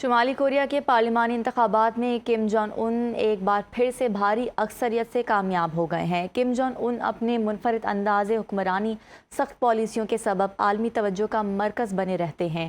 شمالی کوریا کے پارلیمانی انتخابات میں کم جونگ ان ایک بار پھر سے بھاری اکثریت سے کامیاب ہو گئے ہیں۔ کم جونگ ان اپنے منفرد انداز حکمرانی، سخت پالیسیوں کے سبب عالمی توجہ کا مرکز بنے رہتے ہیں۔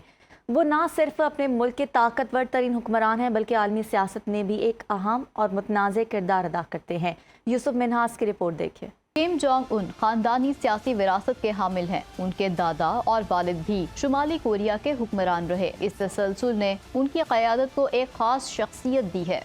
وہ نہ صرف اپنے ملک کے طاقتور ترین حکمران ہیں بلکہ عالمی سیاست میں بھی ایک اہم اور متنازع کردار ادا کرتے ہیں۔ یوسف منہاس کی رپورٹ دیکھیں۔ کم جونگ ان خاندانی سیاسی وراثت کے حامل ہیں۔ ان کے دادا اور والد بھی شمالی کوریا کے حکمران رہے۔ اس تسلسل نے ان کی قیادت کو ایک خاص شخصیت دی ہے۔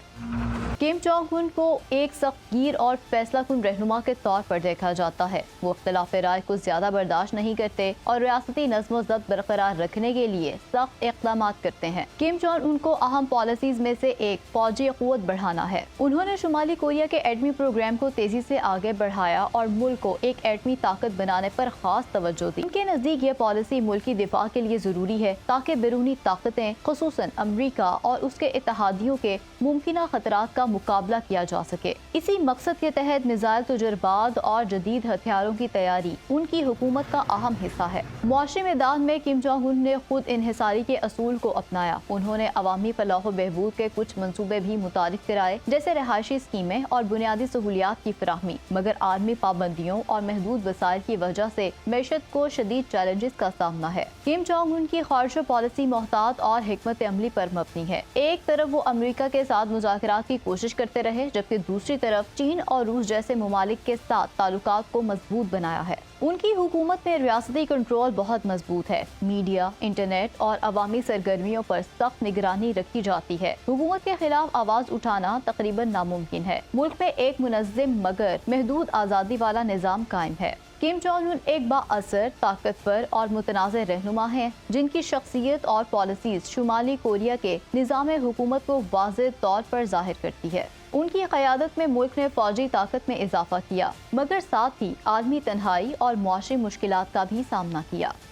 کم جونگ ان کو ایک سخت گیر اور فیصلہ کن رہنما کے طور پر دیکھا جاتا ہے۔ وہ اختلاف رائے کو زیادہ برداشت نہیں کرتے اور ریاستی نظم و ضبط برقرار رکھنے کے لیے سخت اقدامات کرتے ہیں۔ کم جونگ ان کو اہم پالیسیز میں سے ایک فوجی قوت بڑھانا ہے۔ انہوں نے شمالی کوریا کے ایٹمی پروگرام کو تیزی سے آگے بڑھایا اور ملک کو ایک ایٹمی طاقت بنانے پر خاص توجہ دی۔ ان کے نزدیک یہ پالیسی ملکی دفاع کے لیے ضروری ہے تاکہ بیرونی طاقتیں خصوصاً امریکہ اور اس کے اتحادیوں کے ممکنہ خطرات کا مقابلہ کیا جا سکے۔ اسی مقصد کے تحت میزائل تجربات اور جدید ہتھیاروں کی تیاری ان کی حکومت کا اہم حصہ ہے۔ معاشی میدان میں کم جونگ ان نے خود انحصاری کے اصول کو اپنایا۔ انہوں نے عوامی فلاح و بہبود کے کچھ منصوبے بھی متعارف کرائے، جیسے رہائشی اسکیمیں اور بنیادی سہولیات کی فراہمی، مگر عالمی پابندیوں اور محدود وسائل کی وجہ سے معیشت کو شدید چیلنجز کا سامنا ہے۔ کم جونگ ان کی خارجہ پالیسی محتاط اور حکمت عملی پر مبنی ہے۔ ایک طرف وہ امریکہ کے ساتھ مذاکرات کی کوشش کرتے رہے، جبکہ دوسری طرف چین اور روس جیسے ممالک کے ساتھ تعلقات کو مضبوط بنایا ہے۔ ان کی حکومت میں ریاستی کنٹرول بہت مضبوط ہے۔ میڈیا، انٹرنیٹ اور عوامی سرگرمیوں پر سخت نگرانی رکھی جاتی ہے۔ حکومت کے خلاف آواز اٹھانا تقریباً ناممکن ہے۔ ملک میں ایک منظم مگر محدود آزادی والا نظام قائم ہے۔ کم جونگ ان ایک بااثر، طاقتور اور متنازع رہنما ہیں جن کی شخصیت اور پالیسیز شمالی کوریا کے نظام حکومت کو واضح طور پر ظاہر کرتی ہے۔ ان کی قیادت میں ملک نے فوجی طاقت میں اضافہ کیا، مگر ساتھ ہی عالمی تنہائی اور معاشی مشکلات کا بھی سامنا کیا۔